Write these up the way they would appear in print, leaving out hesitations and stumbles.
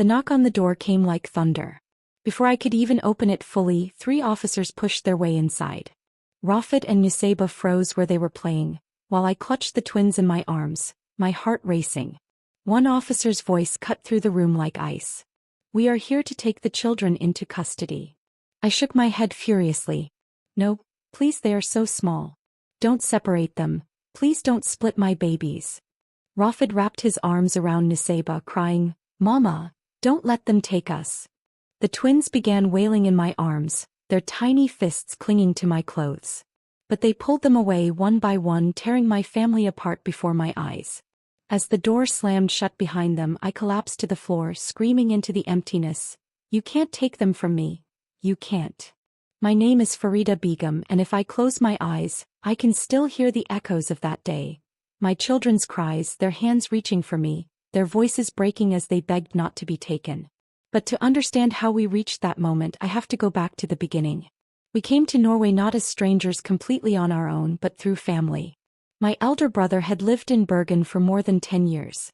The knock on the door came like thunder. Before I could even open it fully, 3 officers pushed their way inside. Rafid and Nusaiba froze where they were playing, while I clutched the twins in my arms, my heart racing. One officer's voice cut through the room like ice. "We are here to take the children into custody." I shook my head furiously. "No, please, they are so small. Don't separate them, please don't split my babies." Rafid wrapped his arms around Nusaiba, crying, "Mama, don't let them take us." The twins began wailing in my arms, their tiny fists clinging to my clothes. But they pulled them away one by one, tearing my family apart before my eyes. As the door slammed shut behind them, I collapsed to the floor, screaming into the emptiness, "You can't take them from me. You can't." My name is Farida Begum, and if I close my eyes, I can still hear the echoes of that day. My children's cries, their hands reaching for me, their voices breaking as they begged not to be taken. But to understand how we reached that moment, I have to go back to the beginning. We came to Norway not as strangers completely on our own, but through family. My elder brother had lived in Bergen for more than 10 years.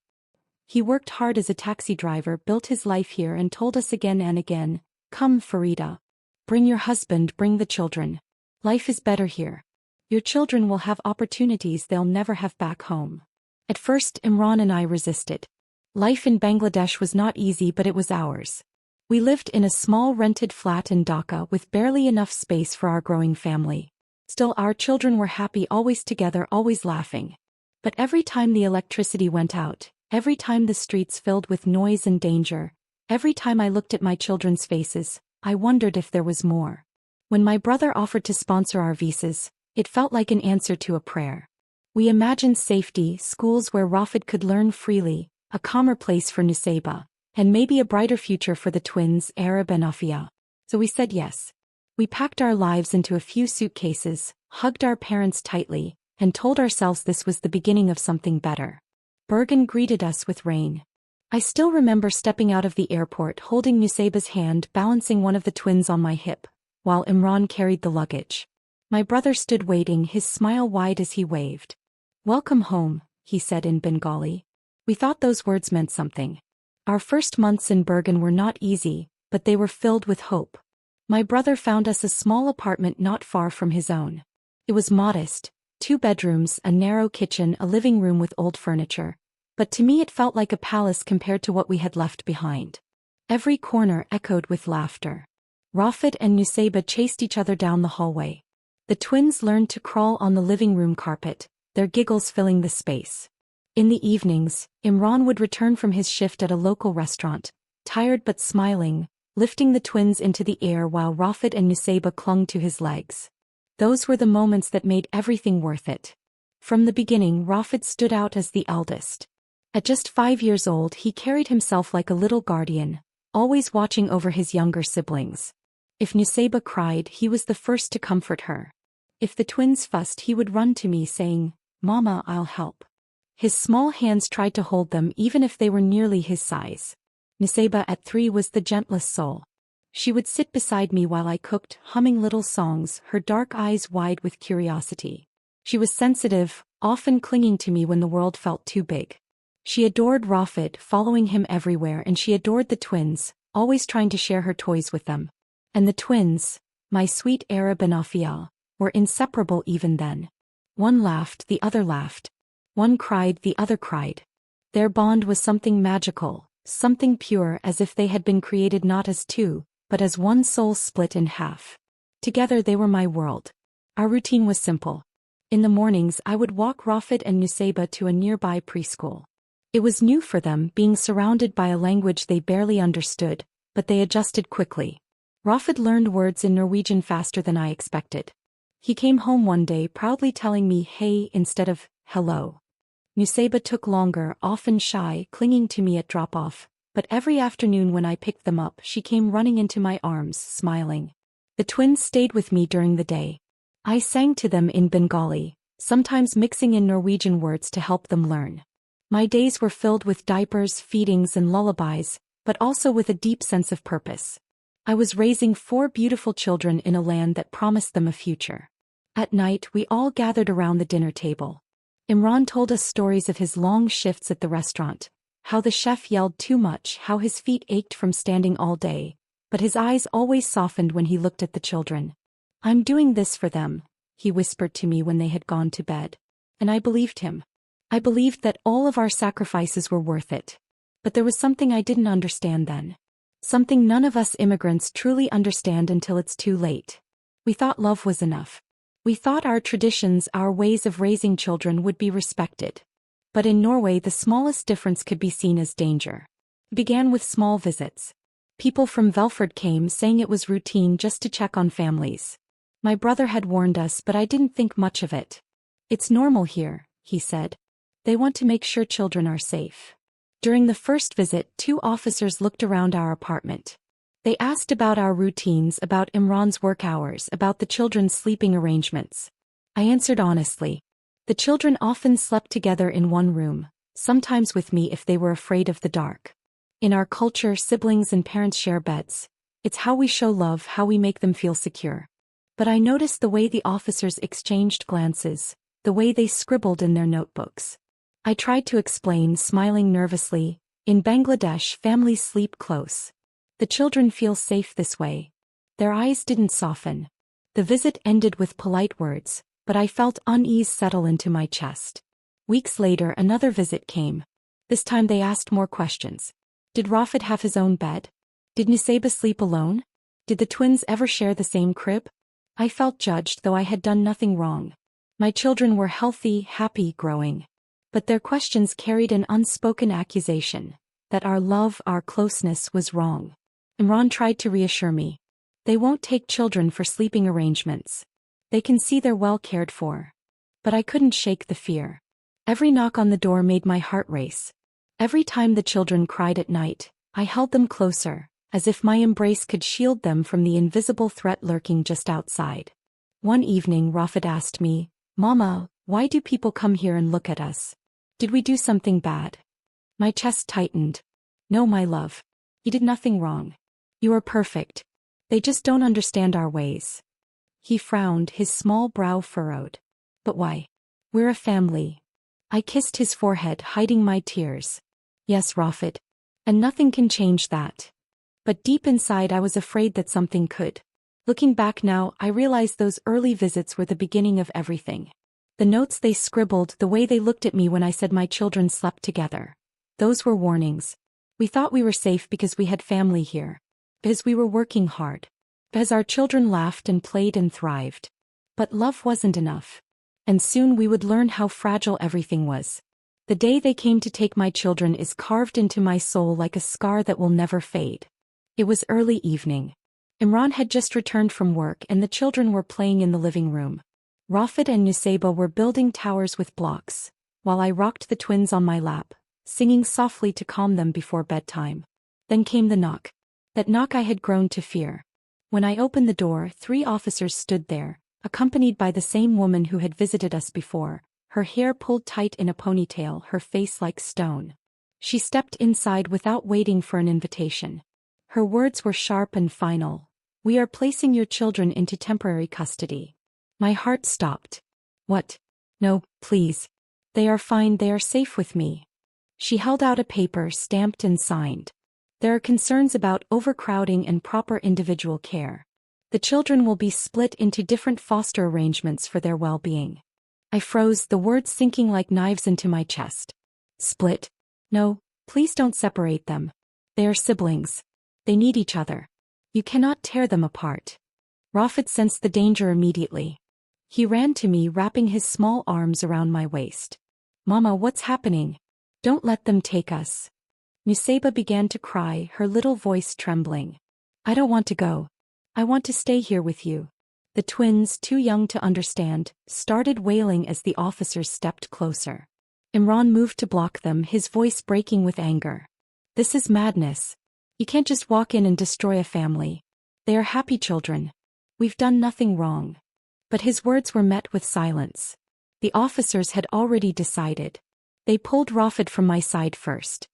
He worked hard as a taxi driver, built his life here, and told us again and again, "Come, Farida. Bring your husband, bring the children. Life is better here. Your children will have opportunities they'll never have back home." At first, Imran and I resisted. Life in Bangladesh was not easy, but it was ours. We lived in a small rented flat in Dhaka with barely enough space for our growing family. Still, our children were happy, always together, always laughing. But every time the electricity went out, every time the streets filled with noise and danger, every time I looked at my children's faces, I wondered if there was more. When my brother offered to sponsor our visas, it felt like an answer to a prayer. We imagined safety, schools where Rafid could learn freely, a calmer place for Nusaiba, and maybe a brighter future for the twins, Arab and Afia. So we said yes. We packed our lives into a few suitcases, hugged our parents tightly, and told ourselves this was the beginning of something better. Bergen greeted us with rain. I still remember stepping out of the airport, holding Nusaiba's hand, balancing one of the twins on my hip, while Imran carried the luggage. My brother stood waiting, his smile wide as he waved. "Welcome home," he said in Bengali. We thought those words meant something. Our first months in Bergen were not easy, but they were filled with hope. My brother found us a small apartment not far from his own. It was modest, 2 bedrooms, a narrow kitchen, a living room with old furniture, but to me it felt like a palace compared to what we had left behind. Every corner echoed with laughter. Rafid and Nusaiba chased each other down the hallway. The twins learned to crawl on the living room carpet, their giggles filling the space. In the evenings, Imran would return from his shift at a local restaurant, tired but smiling, lifting the twins into the air while Rafid and Nusaiba clung to his legs. Those were the moments that made everything worth it. From the beginning, Rafid stood out as the eldest. At just 5 years old, he carried himself like a little guardian, always watching over his younger siblings. If Nusaiba cried, he was the first to comfort her. If the twins fussed, he would run to me saying, "Mama, I'll help." His small hands tried to hold them even if they were nearly his size. Nusaiba at 3 was the gentlest soul. She would sit beside me while I cooked, humming little songs, her dark eyes wide with curiosity. She was sensitive, often clinging to me when the world felt too big. She adored Rafid, following him everywhere, and she adored the twins, always trying to share her toys with them. And the twins, my sweet Arab and Afia, were inseparable even then. One laughed, the other laughed. One cried, the other cried. Their bond was something magical, something pure, as if they had been created not as two, but as one soul split in half. Together they were my world. Our routine was simple. In the mornings I would walk Rafid and Nusaiba to a nearby preschool. It was new for them, being surrounded by a language they barely understood, but they adjusted quickly. Rafid learned words in Norwegian faster than I expected. He came home one day proudly telling me hey instead of hello. Nusaiba took longer, often shy, clinging to me at drop-off, but every afternoon when I picked them up, she came running into my arms, smiling. The twins stayed with me during the day. I sang to them in Bengali, sometimes mixing in Norwegian words to help them learn. My days were filled with diapers, feedings, and lullabies, but also with a deep sense of purpose. I was raising 4 beautiful children in a land that promised them a future. At night, we all gathered around the dinner table. Imran told us stories of his long shifts at the restaurant, How the chef yelled too much, how his feet ached from standing all day, but his eyes always softened when he looked at the children. "I'm doing this for them," he whispered to me when they had gone to bed. And I believed him. I believed that all of our sacrifices were worth it. But there was something I didn't understand then. Something none of us immigrants truly understand until it's too late. We thought love was enough. We thought our traditions, our ways of raising children would be respected. But in Norway, the smallest difference could be seen as danger. It began with small visits. People from Velford came saying it was routine just to check on families. My brother had warned us, but I didn't think much of it. "It's normal here," he said. "They want to make sure children are safe." During the first visit, 2 officers looked around our apartment. They asked about our routines, about Imran's work hours, about the children's sleeping arrangements. I answered honestly. The children often slept together in one room, sometimes with me if they were afraid of the dark. In our culture, siblings and parents share beds. It's how we show love, how we make them feel secure. But I noticed the way the officers exchanged glances, the way they scribbled in their notebooks. I tried to explain, smiling nervously. "In Bangladesh, families sleep close. The children feel safe this way." Their eyes didn't soften. The visit ended with polite words, but I felt unease settle into my chest. Weeks later, another visit came. This time they asked more questions. Did Rafid have his own bed? Did Nusaiba sleep alone? Did the twins ever share the same crib? I felt judged, though I had done nothing wrong. My children were healthy, happy, growing. But their questions carried an unspoken accusation that our love, our closeness was wrong. Imran tried to reassure me. "They won't take children for sleeping arrangements. They can see they're well cared for." But I couldn't shake the fear. Every knock on the door made my heart race. Every time the children cried at night, I held them closer, as if my embrace could shield them from the invisible threat lurking just outside. One evening, Rafid asked me, "Mama, why do people come here and look at us? Did we do something bad?" My chest tightened. "No, my love. You did nothing wrong. You are perfect. They just don't understand our ways." He frowned, his small brow furrowed. "But why? We're a family." I kissed his forehead, hiding my tears. "Yes, Rafid. And nothing can change that." But deep inside I was afraid that something could. Looking back now, I realized those early visits were the beginning of everything. The notes they scribbled, the way they looked at me when I said my children slept together. Those were warnings. We thought we were safe because we had family here. Because we were working hard. Because our children laughed and played and thrived. But love wasn't enough. And soon we would learn how fragile everything was. The day they came to take my children is carved into my soul like a scar that will never fade. It was early evening. Imran had just returned from work and the children were playing in the living room. Rafid and Nusaiba were building towers with blocks, while I rocked the twins on my lap, singing softly to calm them before bedtime. Then came the knock. That knock I had grown to fear. When I opened the door, 3 officers stood there, accompanied by the same woman who had visited us before, her hair pulled tight in a ponytail, her face like stone. She stepped inside without waiting for an invitation. Her words were sharp and final. "We are placing your children into temporary custody." My heart stopped. "What? No, please. They are fine, they are safe with me." She held out a paper stamped and signed. "There are concerns about overcrowding and proper individual care. The children will be split into different foster arrangements for their well-being." I froze, the words sinking like knives into my chest. "Split? No, please don't separate them. They are siblings. They need each other. You cannot tear them apart." Rafid sensed the danger immediately. He ran to me, wrapping his small arms around my waist. "Mama, what's happening? Don't let them take us." Nusaiba began to cry, her little voice trembling. "I don't want to go. I want to stay here with you." The twins, too young to understand, started wailing as the officers stepped closer. Imran moved to block them, his voice breaking with anger. "This is madness. You can't just walk in and destroy a family. They are happy children. We've done nothing wrong." But his words were met with silence. The officers had already decided. They pulled Rafid from my side first.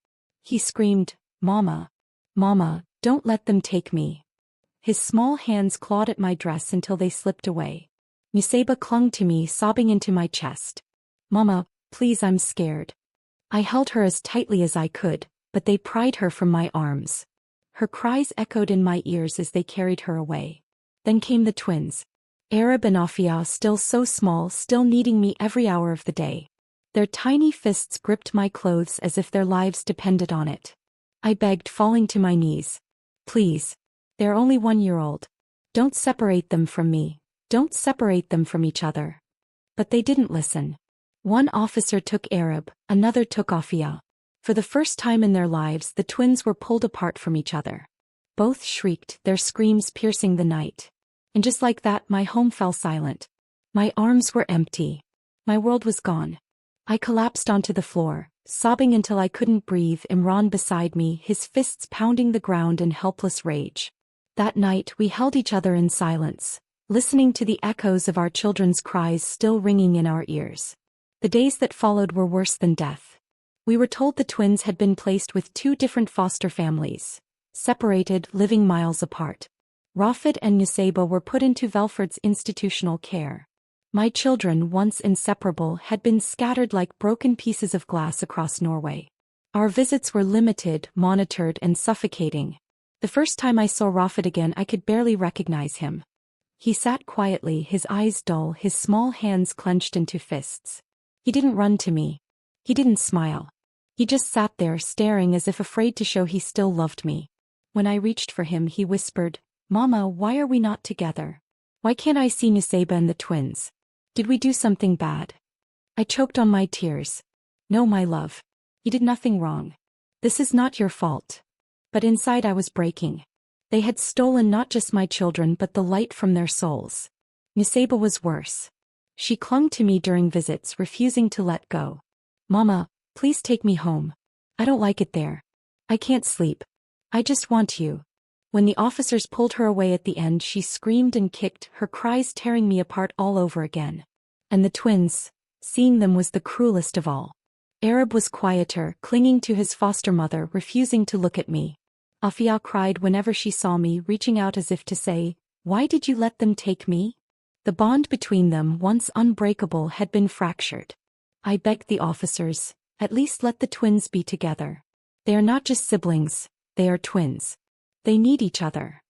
He screamed, "Mama! Mama, don't let them take me." His small hands clawed at my dress until they slipped away. Nusaiba clung to me, sobbing into my chest. "Mama, please, I'm scared." I held her as tightly as I could, but they pried her from my arms. Her cries echoed in my ears as they carried her away. Then came the twins. Arab and Afia, still so small, still needing me every hour of the day. Their tiny fists gripped my clothes as if their lives depended on it. I begged, falling to my knees. Please. They're only 1 year old. Don't separate them from me. Don't separate them from each other. But they didn't listen. One officer took Arab, another took Afia. For the first time in their lives, the twins were pulled apart from each other. Both shrieked, their screams piercing the night. And just like that, my home fell silent. My arms were empty. My world was gone. I collapsed onto the floor, sobbing until I couldn't breathe, Imran beside me, his fists pounding the ground in helpless rage. That night we held each other in silence, listening to the echoes of our children's cries still ringing in our ears. The days that followed were worse than death. We were told the twins had been placed with 2 different foster families, separated, living miles apart. Rafid and Nusaiba were put into Velford's institutional care. My children, once inseparable, had been scattered like broken pieces of glass across Norway. Our visits were limited, monitored, and suffocating. The first time I saw Rafid again, I could barely recognize him. He sat quietly, his eyes dull, his small hands clenched into fists. He didn't run to me. He didn't smile. He just sat there, staring as if afraid to show he still loved me. When I reached for him, he whispered, "Mama, why are we not together? Why can't I see Nusaiba and the twins? Did we do something bad?" I choked on my tears. "No, my love. You did nothing wrong. This is not your fault." But inside I was breaking. They had stolen not just my children but the light from their souls. Nusaiba was worse. She clung to me during visits, refusing to let go. "Mama, please take me home. I don't like it there. I can't sleep. I just want you." When the officers pulled her away at the end, she screamed and kicked, her cries tearing me apart all over again. And the twins, seeing them was the cruelest of all. Arab was quieter, clinging to his foster mother, refusing to look at me. Afia cried whenever she saw me, reaching out as if to say, "Why did you let them take me?" The bond between them, once unbreakable, had been fractured. I begged the officers, "At least let the twins be together. They are not just siblings, they are twins. They need each other."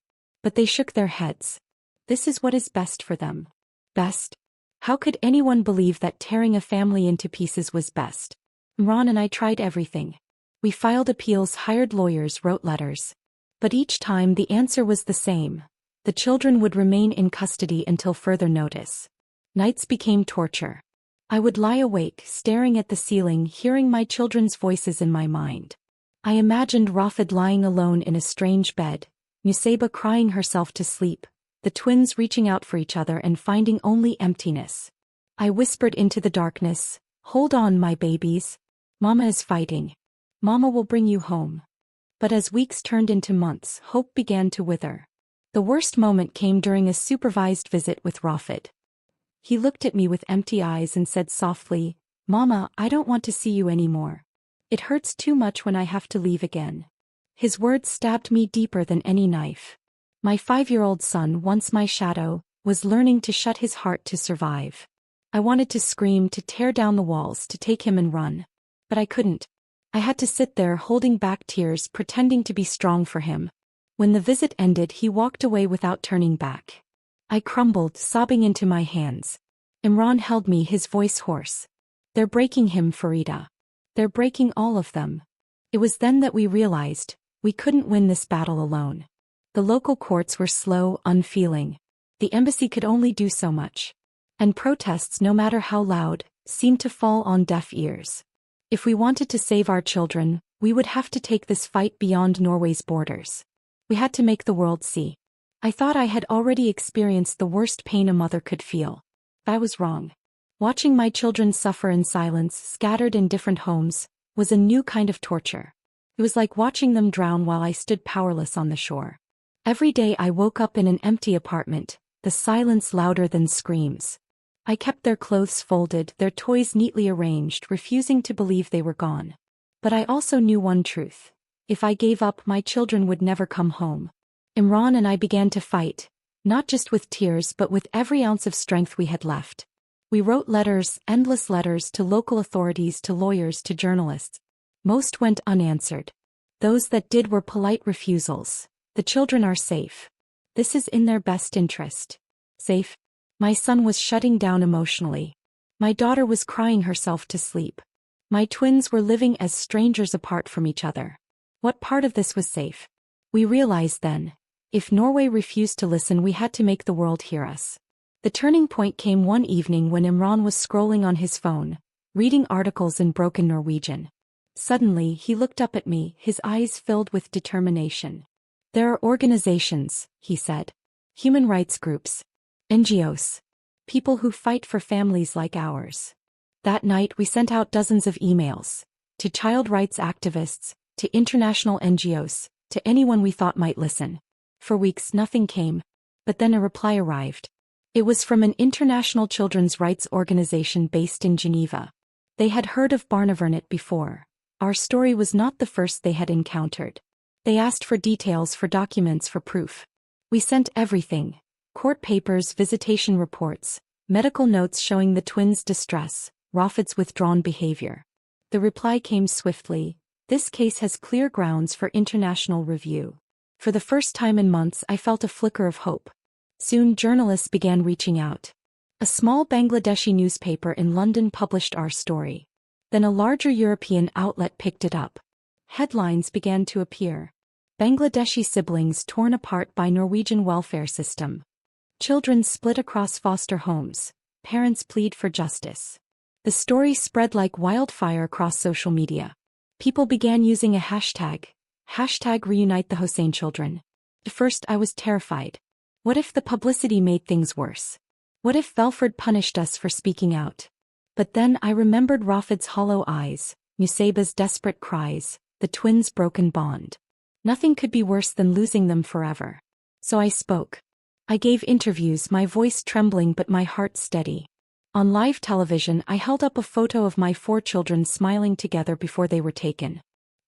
But they shook their heads. This is what is best for them. Best? How could anyone believe that tearing a family into pieces was best? Imran and I tried everything. We filed appeals, hired lawyers, wrote letters. But each time the answer was the same. The children would remain in custody until further notice. Nights became torture. I would lie awake, staring at the ceiling, hearing my children's voices in my mind. I imagined Rafid lying alone in a strange bed, Nusaiba crying herself to sleep, the twins reaching out for each other and finding only emptiness. I whispered into the darkness, "Hold on, my babies. Mama is fighting. Mama will bring you home." But as weeks turned into months, hope began to wither. The worst moment came during a supervised visit with Rafid. He looked at me with empty eyes and said softly, "Mama, I don't want to see you anymore. It hurts too much when I have to leave again." His words stabbed me deeper than any knife. My 5-year-old son, once my shadow, was learning to shut his heart to survive. I wanted to scream, to tear down the walls, to take him and run. But I couldn't. I had to sit there holding back tears, pretending to be strong for him. When the visit ended, he walked away without turning back. I crumbled, sobbing into my hands. Imran held me, his voice hoarse. "They're breaking him, Farida. They're breaking all of them." It was then that we realized, we couldn't win this battle alone. The local courts were slow, unfeeling. The embassy could only do so much. And protests, no matter how loud, seemed to fall on deaf ears. If we wanted to save our children, we would have to take this fight beyond Norway's borders. We had to make the world see. I thought I had already experienced the worst pain a mother could feel. I was wrong. Watching my children suffer in silence, scattered in different homes, was a new kind of torture. It was like watching them drown while I stood powerless on the shore. Every day I woke up in an empty apartment, the silence louder than screams. I kept their clothes folded, their toys neatly arranged, refusing to believe they were gone. But I also knew one truth. If I gave up, my children would never come home. Imran and I began to fight, not just with tears but with every ounce of strength we had left. We wrote letters, endless letters, to local authorities, to lawyers, to journalists. Most went unanswered. Those that did were polite refusals. The children are safe. This is in their best interest. Safe? My son was shutting down emotionally. My daughter was crying herself to sleep. My twins were living as strangers apart from each other. What part of this was safe? We realized then, if Norway refused to listen, we had to make the world hear us. The turning point came one evening when Imran was scrolling on his phone, reading articles in broken Norwegian. Suddenly he looked up at me, his eyes filled with determination. There are organizations, he said. Human rights groups. NGOs. People who fight for families like ours. That night we sent out dozens of emails. To child rights activists, to international NGOs, to anyone we thought might listen. For weeks nothing came. But then a reply arrived. It was from an international children's rights organization based in Geneva. They had heard of Barnevernet before. Our story was not the first they had encountered. They asked for details, for documents, for proof. We sent everything. Court papers, visitation reports, medical notes showing the twins' distress, Rafid's withdrawn behavior. The reply came swiftly. This case has clear grounds for international review. For the first time in months I felt a flicker of hope. Soon journalists began reaching out. A small Bangladeshi newspaper in London published our story. Then a larger European outlet picked it up. Headlines began to appear. Bangladeshi siblings torn apart by Norwegian welfare system. Children split across foster homes. Parents plead for justice. The story spread like wildfire across social media. People began using a hashtag #reunite the Hossain children. At first I was terrified. What if the publicity made things worse? What if Belford punished us for speaking out? But then I remembered Rafid's hollow eyes, Musaba's desperate cries, the twins' broken bond. Nothing could be worse than losing them forever. So I spoke. I gave interviews, my voice trembling but my heart steady. On live television I held up a photo of my 4 children smiling together before they were taken.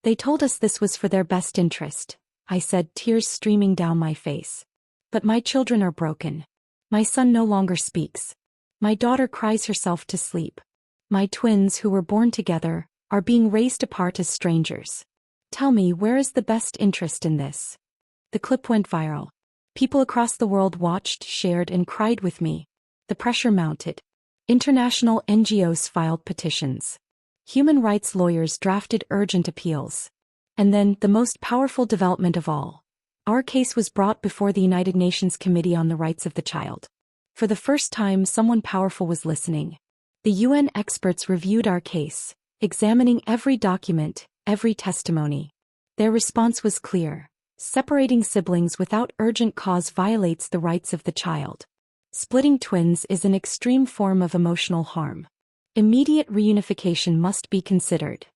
They told us this was for their best interest, I said, tears streaming down my face. But my children are broken. My son no longer speaks. My daughter cries herself to sleep. My twins, who were born together, are being raised apart as strangers. Tell me, where is the best interest in this? The clip went viral. People across the world watched, shared, and cried with me. The pressure mounted. International NGOs filed petitions. Human rights lawyers drafted urgent appeals. And then, the most powerful development of all. Our case was brought before the United Nations Committee on the Rights of the Child. For the first time, someone powerful was listening. The UN experts reviewed our case, examining every document, every testimony. Their response was clear. Separating siblings without urgent cause violates the rights of the child. Splitting twins is an extreme form of emotional harm. Immediate reunification must be considered.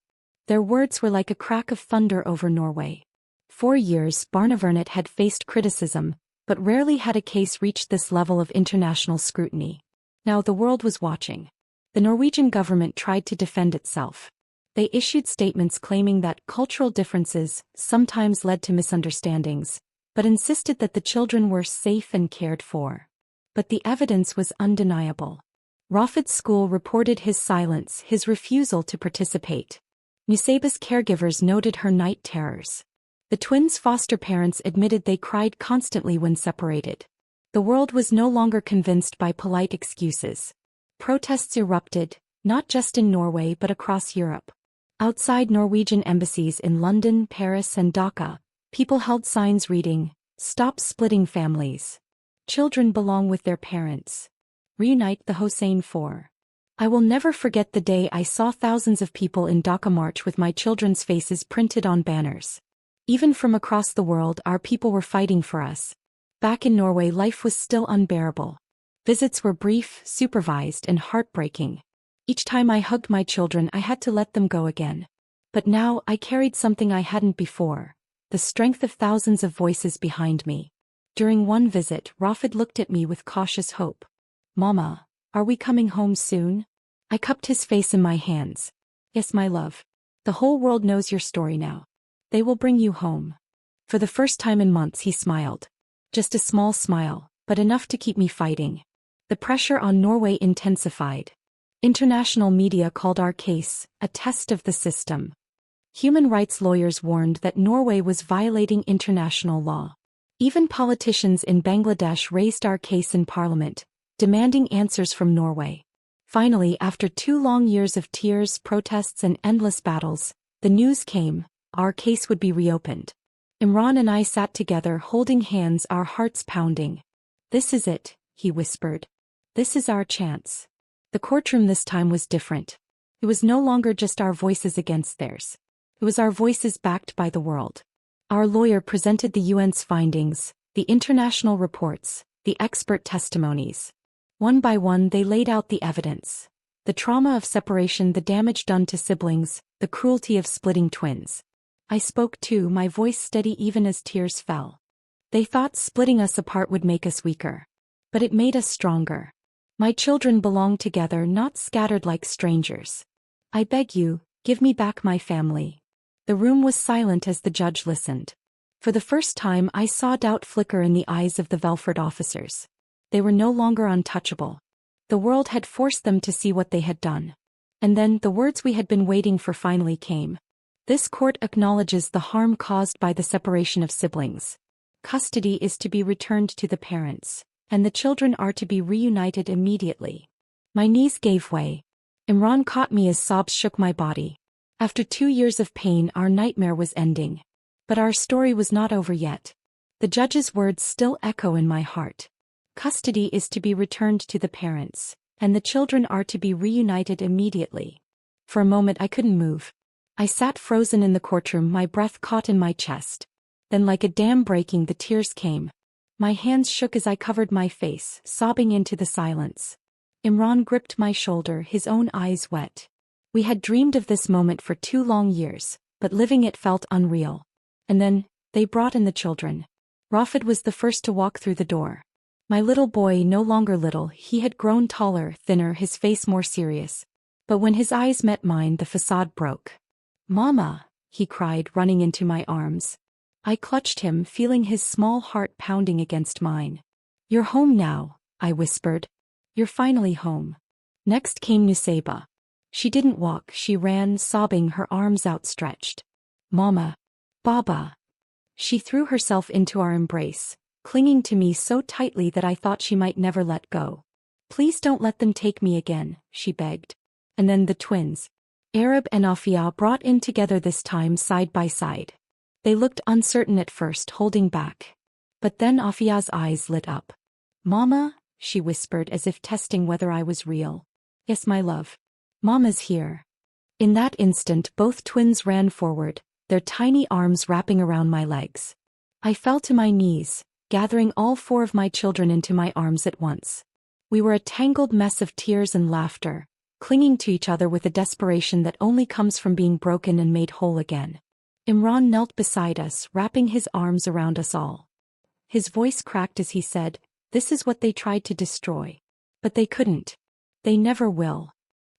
Their words were like a crack of thunder over Norway. For years, Barnevernet had faced criticism, but rarely had a case reached this level of international scrutiny. Now the world was watching. The Norwegian government tried to defend itself. They issued statements claiming that cultural differences sometimes led to misunderstandings, but insisted that the children were safe and cared for. But the evidence was undeniable. Rafid's school reported his silence, his refusal to participate. Musaba's caregivers noted her night terrors. The twins' foster parents admitted they cried constantly when separated. The world was no longer convinced by polite excuses. Protests erupted, not just in Norway but across Europe. Outside Norwegian embassies in London, Paris, and Dhaka, people held signs reading, "Stop splitting families. Children belong with their parents. Reunite the Hossain 4." I will never forget the day I saw thousands of people in Dhaka march with my children's faces printed on banners. Even from across the world, our people were fighting for us. Back in Norway, life was still unbearable. Visits were brief, supervised, and heartbreaking. Each time I hugged my children, I had to let them go again. But now I carried something I hadn't before, the strength of thousands of voices behind me. During one visit, Rafid looked at me with cautious hope. "Mama, are we coming home soon?" I cupped his face in my hands. "Yes, my love. The whole world knows your story now. They will bring you home." For the first time in months he smiled. Just a small smile, but enough to keep me fighting. The pressure on Norway intensified. International media called our case a test of the system. Human rights lawyers warned that Norway was violating international law. Even politicians in Bangladesh raised our case in parliament, demanding answers from Norway. Finally, after 2 long years of tears, protests and endless battles, the news came: our case would be reopened. Imran and I sat together holding hands, our hearts pounding. "This is it," he whispered. "This is our chance." The courtroom this time was different. It was no longer just our voices against theirs. It was our voices backed by the world. Our lawyer presented the UN's findings, the international reports, the expert testimonies. One by one they laid out the evidence. The trauma of separation, the damage done to siblings, the cruelty of splitting twins. I spoke too, my voice steady even as tears fell. They thought splitting us apart would make us weaker. But it made us stronger. My children belong together, not scattered like strangers. I beg you, give me back my family. The room was silent as the judge listened. For the first time I saw doubt flicker in the eyes of the Velford officers. They were no longer untouchable. The world had forced them to see what they had done. And then the words we had been waiting for finally came. This court acknowledges the harm caused by the separation of siblings. Custody is to be returned to the parents, and the children are to be reunited immediately. My knees gave way. Imran caught me as sobs shook my body. After 2 years of pain, our nightmare was ending. But our story was not over yet. The judge's words still echo in my heart. Custody is to be returned to the parents, and the children are to be reunited immediately. For a moment I couldn't move. I sat frozen in the courtroom, my breath caught in my chest. Then, like a dam breaking, the tears came. My hands shook as I covered my face, sobbing into the silence. Imran gripped my shoulder, his own eyes wet. We had dreamed of this moment for 2 long years, but living it felt unreal. And then, they brought in the children. Rafid was the first to walk through the door. My little boy, no longer little, he had grown taller, thinner, his face more serious. But when his eyes met mine, the facade broke. "Mama," he cried, running into my arms. I clutched him, feeling his small heart pounding against mine. "You're home now," I whispered. "You're finally home." Next came Nusaiba. She didn't walk, she ran, sobbing, her arms outstretched. "Mama. Baba." She threw herself into our embrace, clinging to me so tightly that I thought she might never let go. "Please don't let them take me again," she begged. And then the twins. Arab and Afia, brought in together this time side by side. They looked uncertain at first, holding back. But then Afia's eyes lit up. "Mama," she whispered as if testing whether I was real. "Yes, my love. Mama's here." In that instant both twins ran forward, their tiny arms wrapping around my legs. I fell to my knees, gathering all 4 of my children into my arms at once. We were a tangled mess of tears and laughter, clinging to each other with a desperation that only comes from being broken and made whole again. Imran knelt beside us, wrapping his arms around us all. His voice cracked as he said, "This is what they tried to destroy. But they couldn't. They never will."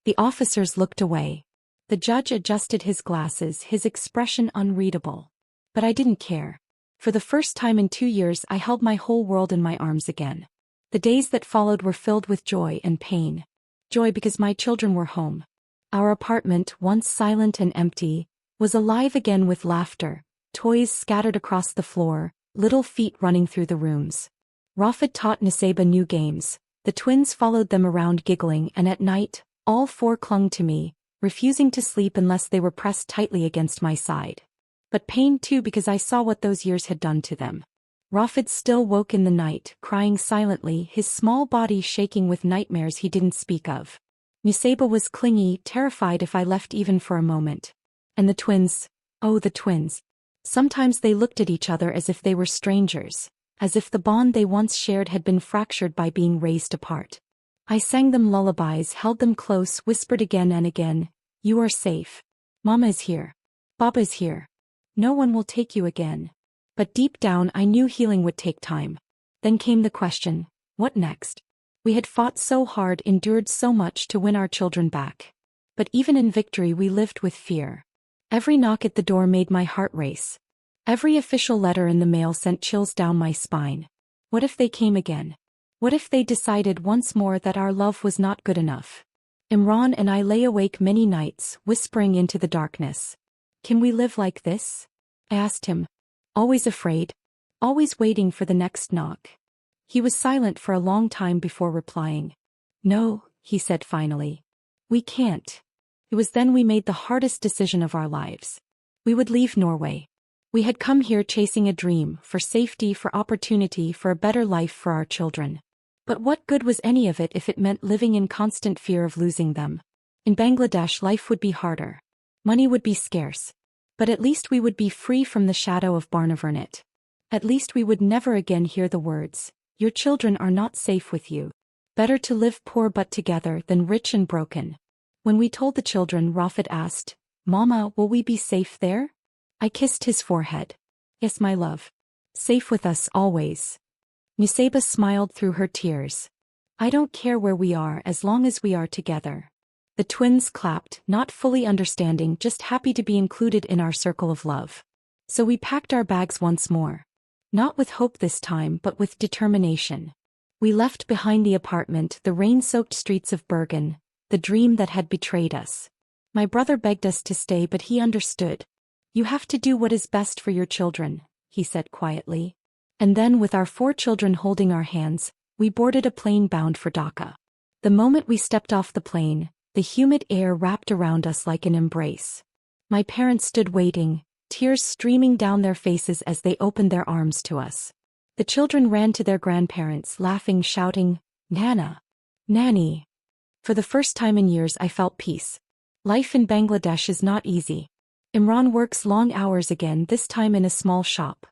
The officers looked away. The judge adjusted his glasses, his expression unreadable. But I didn't care. For the first time in 2 years I held my whole world in my arms again. The days that followed were filled with joy and pain. Joy because my children were home. Our apartment, once silent and empty, was alive again with laughter, toys scattered across the floor, little feet running through the rooms. Rafid taught Nusaiba new games. The twins followed them around giggling, and at night, all 4 clung to me, refusing to sleep unless they were pressed tightly against my side. But pain too, because I saw what those years had done to them. Rafid still woke in the night, crying silently, his small body shaking with nightmares he didn't speak of. Nusaiba was clingy, terrified if I left even for a moment. And the twins, oh the twins. Sometimes they looked at each other as if they were strangers, as if the bond they once shared had been fractured by being raised apart. I sang them lullabies, held them close, whispered again and again, "You are safe. Mama is here. Baba is here. No one will take you again." But deep down I knew healing would take time. Then came the question, what next? We had fought so hard, endured so much to win our children back. But even in victory we lived with fear. Every knock at the door made my heart race. Every official letter in the mail sent chills down my spine. What if they came again? What if they decided once more that our love was not good enough? Imran and I lay awake many nights, whispering into the darkness. Can we live like this? I asked him. Always afraid. Always waiting for the next knock. He was silent for a long time before replying. No, he said finally. We can't. It was then we made the hardest decision of our lives. We would leave Norway. We had come here chasing a dream, for safety, for opportunity, for a better life for our children. But what good was any of it if it meant living in constant fear of losing them? In Bangladesh, life would be harder. Money would be scarce. But at least we would be free from the shadow of Barnevernet. At least we would never again hear the words, "Your children are not safe with you. Better to live poor but together than rich and broken." When we told the children, Rafid asked, "Mama, will we be safe there?" I kissed his forehead. "Yes, my love. Safe with us always." Nusaiba smiled through her tears. "I don't care where we are as long as we are together." The twins clapped, not fully understanding, just happy to be included in our circle of love. So we packed our bags once more. Not with hope this time, but with determination. We left behind the apartment, the rain-soaked streets of Bergen, the dream that had betrayed us. My brother begged us to stay, but he understood. "You have to do what is best for your children," he said quietly. And then, with our 4 children holding our hands, we boarded a plane bound for Dhaka. The moment we stepped off the plane, the humid air wrapped around us like an embrace. My parents stood waiting, tears streaming down their faces as they opened their arms to us. The children ran to their grandparents, laughing, shouting, "Nana! Nanny!" For the first time in years I felt peace. Life in Bangladesh is not easy. Imran works long hours again, this time in a small shop.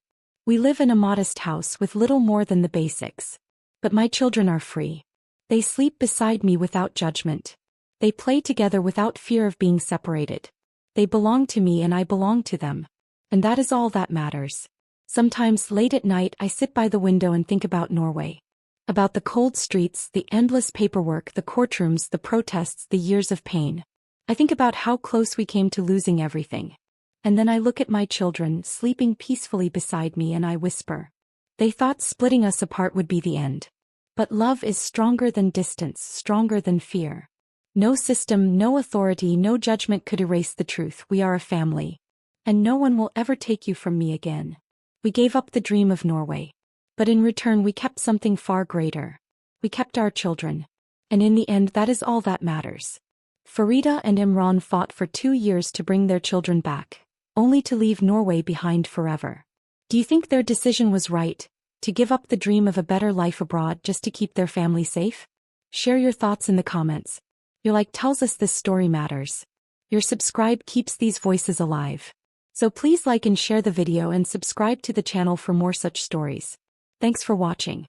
We live in a modest house with little more than the basics. But my children are free. They sleep beside me without judgment. They play together without fear of being separated. They belong to me and I belong to them. And that is all that matters. Sometimes late at night I sit by the window and think about Norway. About the cold streets, the endless paperwork, the courtrooms, the protests, the years of pain. I think about how close we came to losing everything. And then I look at my children sleeping peacefully beside me and I whisper. They thought splitting us apart would be the end. But love is stronger than distance, stronger than fear. No system, no authority, no judgment could erase the truth. We are a family. And no one will ever take you from me again. We gave up the dream of Norway. But in return we kept something far greater. We kept our children. And in the end that is all that matters. Farida and Imran fought for 2 years to bring their children back, only to leave Norway behind forever. Do you think their decision was right, to give up the dream of a better life abroad just to keep their family safe? Share your thoughts in the comments. Your like tells us this story matters. Your subscribe keeps these voices alive. So please like and share the video and subscribe to the channel for more such stories. Thanks for watching.